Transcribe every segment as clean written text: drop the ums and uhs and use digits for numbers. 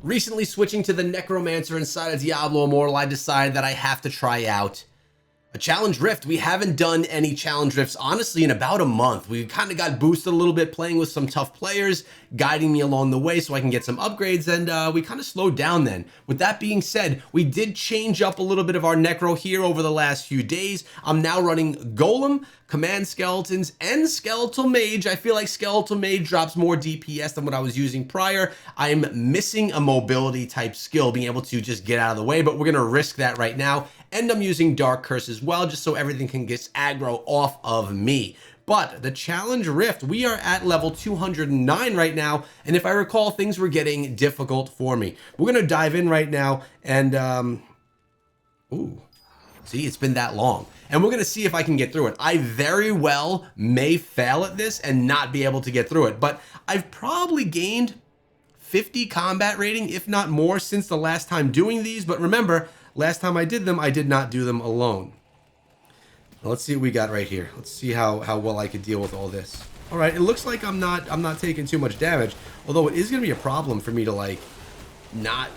Recently switching to the Necromancer inside of Diablo Immortal, I decided that I have to try out a challenge rift. We haven't done any challenge rifts, honestly, in about a month. We kind of got boosted a little bit playing with some tough players, guiding me along the way so I can get some upgrades, and we kind of slowed down then. With that being said, we did change up a little bit of our necro here over the last few days. I'm now running Golem, Command Skeletons, and Skeletal Mage. I feel like Skeletal Mage drops more DPS than what I was using prior. I'm missing a mobility type skill, being able to just get out of the way, but we're going to risk that right now. And I'm using Dark Curse as well, just so everything can get aggro off of me. But the Challenge Rift, we are at level 209 right now, and if I recall, things were getting difficult for me. We're going to dive in right now, and, ooh, see, it's been that long. And we're going to see if I can get through it. I very well may fail at this and not be able to get through it, but I've probably gained 50 combat rating, if not more, since the last time doing these. But remember, last time I did them, I did not do them alone. Now, let's see what we got right here. Let's see how well I could deal with all this. All right, it looks like I'm not taking too much damage, although it is going to be a problem for me to like not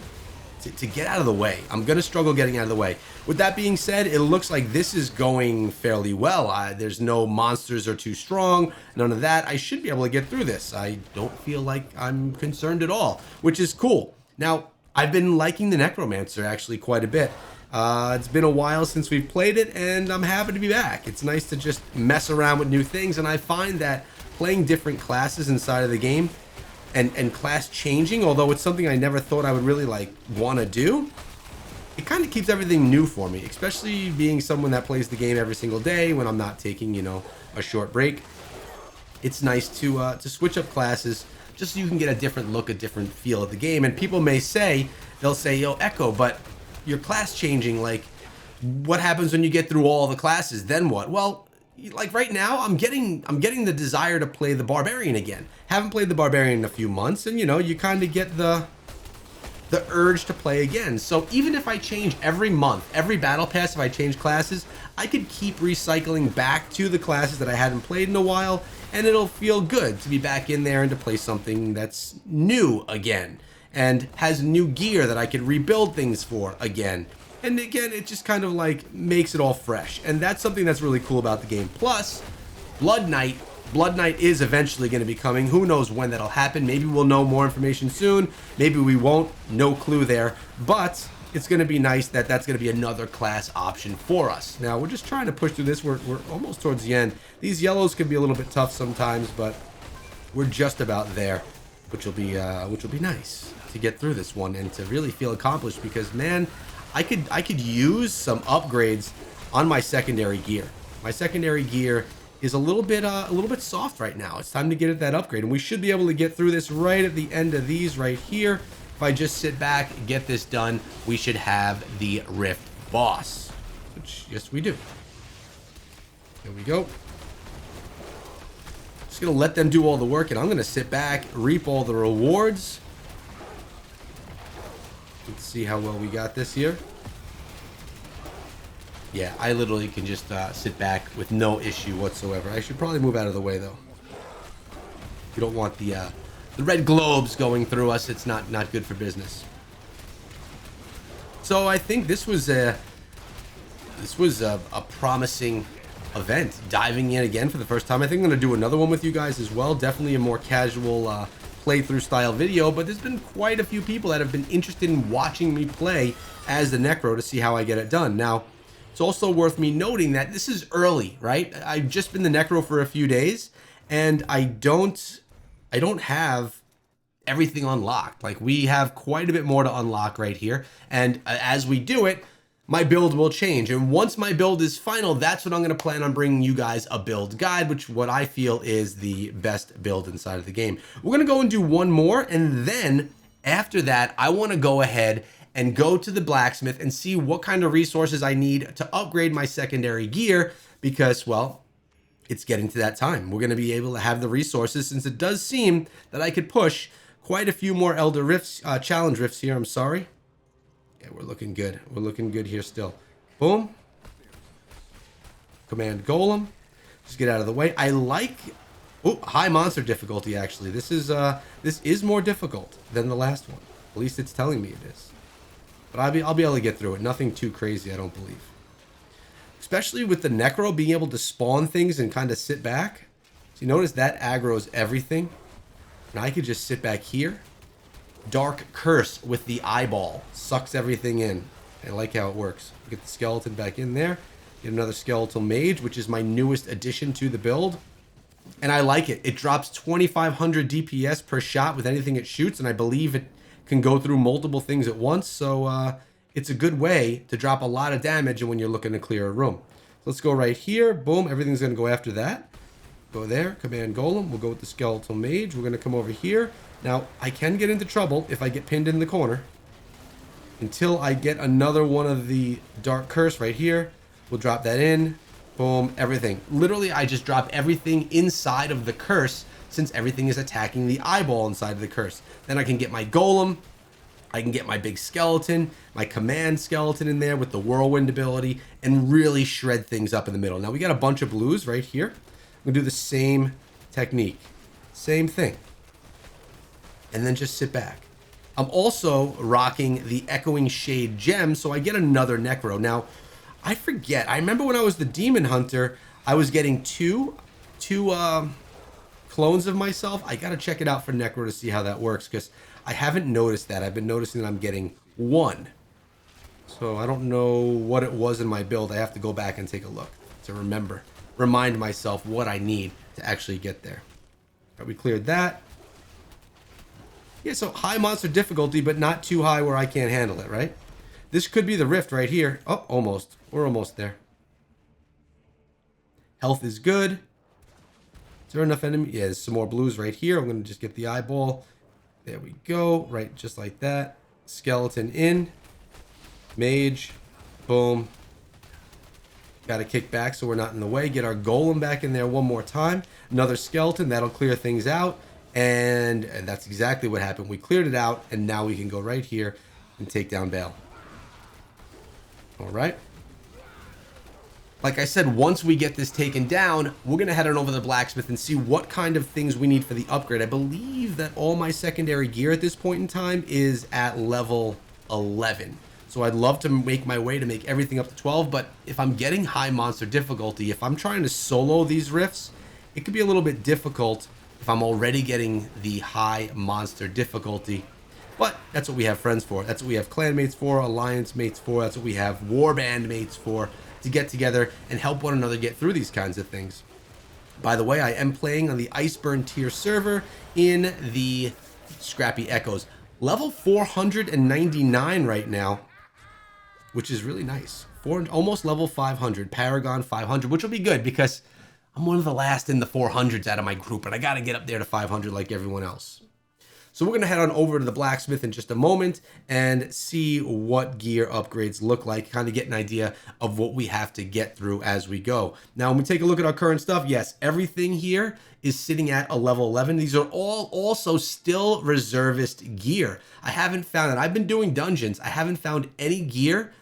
to get out of the way. I'm going to struggle getting out of the way. With that being said, it looks like this is going fairly well. There's no monsters are too strong, none of that. I should be able to get through this. I don't feel like I'm concerned at all, which is cool. Now, I've been liking the Necromancer actually quite a bit. It's been a while since we've played it, and I'm happy to be back. It's nice to just mess around with new things, and I find that playing different classes inside of the game and class changing, although it's something I never thought I would really like want to do, it kind of keeps everything new for me, especially being someone that plays the game every single day when I'm not taking, you know, a short break. It's nice to switch up classes just so you can get a different look, a different feel of the game. And people may say, they'll say, yo, Echo, but your class changing, like, what happens when you get through all the classes? Then what? Well, like right now, I'm getting the desire to play the Barbarian again. Haven't played the Barbarian in a few months, and you know, you kind of get the urge to play again. So even if I change every month, every battle pass, if I change classes, I could keep recycling back to the classes that I hadn't played in a while, and it'll feel good to be back in there and to play something that's new again and has new gear that I could rebuild things for again. And again, it just kind of like makes it all fresh. And that's something that's really cool about the game. Plus, Blood Knight is eventually going to be coming. Who knows when that'll happen? Maybe we'll know more information soon. Maybe we won't. No clue there. But it's going to be nice that that's going to be another class option for us. Now, we're just trying to push through this. We're almost towards the end. These yellows can be a little bit tough sometimes, but we're just about there, which will be nice to get through this one and to really feel accomplished, because, man, I could use some upgrades on my secondary gear. My secondary gear is a little bit soft right now. It's time to get it that upgrade, and we should be able to get through this right at the end of these right here. If I just sit back and get this done, we should have the Rift boss, which, yes, we do. Here we go. Just gonna let them do all the work, and I'm gonna sit back, reap all the rewards. Let's see how well we got this here. Yeah, I literally can just sit back with no issue whatsoever. I should probably move out of the way, though. You don't want the red globes going through us. It's not good for business. So I think this was a promising event. Diving in again for the first time. I think I'm going to do another one with you guys as well. Definitely a more casual playthrough style video, but there's been quite a few people that have been interested in watching me play as the Necro to see how I get it done. Now, it's also worth me noting that this is early, right? I've just been the Necro for a few days, and I don't have everything unlocked. Like, we have quite a bit more to unlock right here, and as we do it, my build will change. And once my build is final, that's when I'm going to plan on bringing you guys a build guide, which what I feel is the best build inside of the game. We're going to go and do one more, and then after that, I want to go ahead and go to the blacksmith and see what kind of resources I need to upgrade my secondary gear, because, well, it's getting to that time. We're going to be able to have the resources, since it does seem that I could push quite a few more Elder Rifts, Challenge Rifts here, I'm sorry. Yeah, we're looking good. We're looking good here still. Boom. Command Golem. Just get out of the way. I like... Oh, high monster difficulty, actually. This is more difficult than the last one. At least it's telling me it is. But I'll be able to get through it. Nothing too crazy, I don't believe. Especially with the Necro being able to spawn things and kind of sit back. So you notice that aggroes everything. And I could just sit back here. Dark Curse with the eyeball. Sucks everything in. I like how it works. Get the skeleton back in there. Get another skeletal mage, which is my newest addition to the build. And I like it. It drops 2,500 DPS per shot with anything it shoots. And I believe it can go through multiple things at once. So it's a good way to drop a lot of damage when you're looking to clear a room. So let's go right here. Boom. Everything's going to go after that. Go there. Command Golem. We'll go with the skeletal mage. We're going to come over here. Now, I can get into trouble if I get pinned in the corner. Until I get another one of the Dark Curse right here. We'll drop that in. Boom. Everything. Literally, I just drop everything inside of the curse since everything is attacking the eyeball inside of the curse. Then I can get my Golem. I can get my big skeleton, my command skeleton in there with the whirlwind ability and really shred things up in the middle. Now, we got a bunch of blues right here. I'm going to do the same technique. Same thing. And then just sit back. I'm also rocking the Echoing Shade gem, so I get another Necro. Now, I forget. I remember when I was the Demon Hunter, I was getting two clones of myself. I got to check it out for Necro to see how that works, because I haven't noticed that. I've been noticing that I'm getting one. So I don't know what it was in my build. I have to go back and take a look to remind myself what I need to actually get there. All right, we cleared that. Yeah, so high monster difficulty, but not too high where I can't handle it, right? This could be the rift right here. Oh, almost. We're almost there. Health is good. Is there enough enemy? Yeah, there's some more blues right here. I'm going to just get the eyeball. There we go. Right, just like that. Skeleton in. Mage. Boom. Got to kick back so we're not in the way. Get our golem back in there one more time. Another skeleton. That'll clear things out. And that's exactly what happened. We cleared it out, and now we can go right here and take down Bale. All right. Like I said, once we get this taken down, we're going to head on over to the blacksmith and see what kind of things we need for the upgrade. I believe that all my secondary gear at this point in time is at level 11. So I'd love to make my way to make everything up to 12, but if I'm getting high monster difficulty, if I'm trying to solo these rifts, it could be a little bit difficult if I'm already getting the high monster difficulty. But that's what we have friends for. That's what we have clan mates for, alliance mates for. That's what we have warband mates for, to get together and help one another get through these kinds of things. By the way, I am playing on the Iceburn tier server in the Scrappy Echoes. Level 499 right now, which is really nice. Almost level 500, Paragon 500, which will be good because I'm one of the last in the 400s out of my group, and I got to get up there to 500 like everyone else. So we're going to head on over to the blacksmith in just a moment and see what gear upgrades look like, kind of get an idea of what we have to get through as we go. Now, when we take a look at our current stuff, yes, everything here is sitting at a level 11. These are all also still reservist gear. I haven't found it. I've been doing dungeons. I haven't found any gear,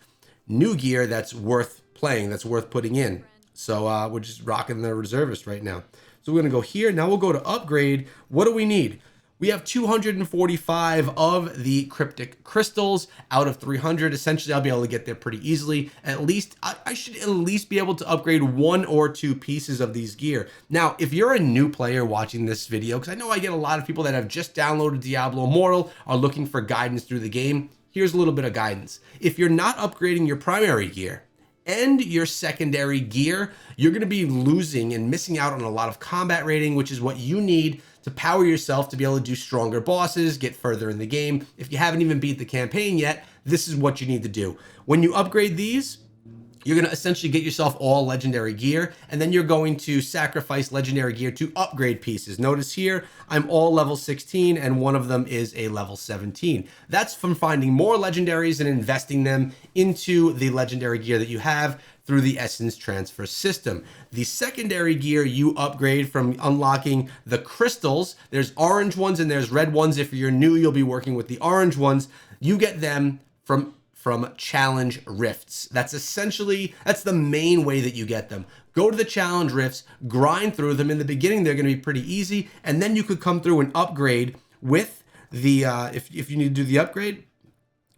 new gear that's worth playing, that's worth putting in. So we're just rocking the reservist right now. So we're going to go here. Now we'll go to upgrade. What do we need? We have 245 of the cryptic crystals out of 300. Essentially, I'll be able to get there pretty easily. At least, I should at least be able to upgrade 1 or 2 pieces of these gear. Now, if you're a new player watching this video, because I know I get a lot of people that have just downloaded Diablo Immortal, are looking for guidance through the game, here's a little bit of guidance. If you're not upgrading your primary gear and your secondary gear, you're going to be losing and missing out on a lot of combat rating, which is what you need to power yourself to be able to do stronger bosses, get further in the game. If you haven't even beat the campaign yet, this is what you need to do. When you upgrade these, you're going to essentially get yourself all legendary gear, and then you're going to sacrifice legendary gear to upgrade pieces. Notice here, I'm all level 16, and one of them is a level 17. That's from finding more legendaries and investing them into the legendary gear that you have through the Essence Transfer system. The secondary gear you upgrade from unlocking the crystals. There's orange ones and there's red ones. If you're new, you'll be working with the orange ones. You get them from challenge rifts. That's the main way that you get them. Go to the challenge rifts, grind through them. In the beginning, they're going to be pretty easy, and then you could come through and upgrade with the if you need to do the upgrade,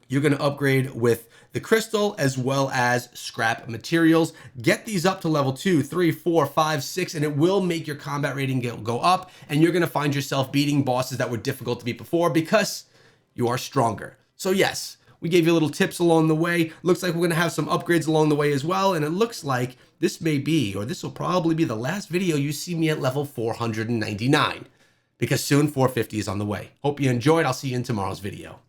you're going to upgrade with the crystal as well as scrap materials. Get these up to level 2, 3, 4, 5, 6, and it will make your combat rating go up, and you're going to find yourself beating bosses that were difficult to beat before because you are stronger. So yes, we gave you little tips along the way. Looks like we're going to have some upgrades along the way as well, and it looks like this may be, or this will probably be the last video you see me at level 499, because soon 450 is on the way. Hope you enjoyed. I'll see you in tomorrow's video.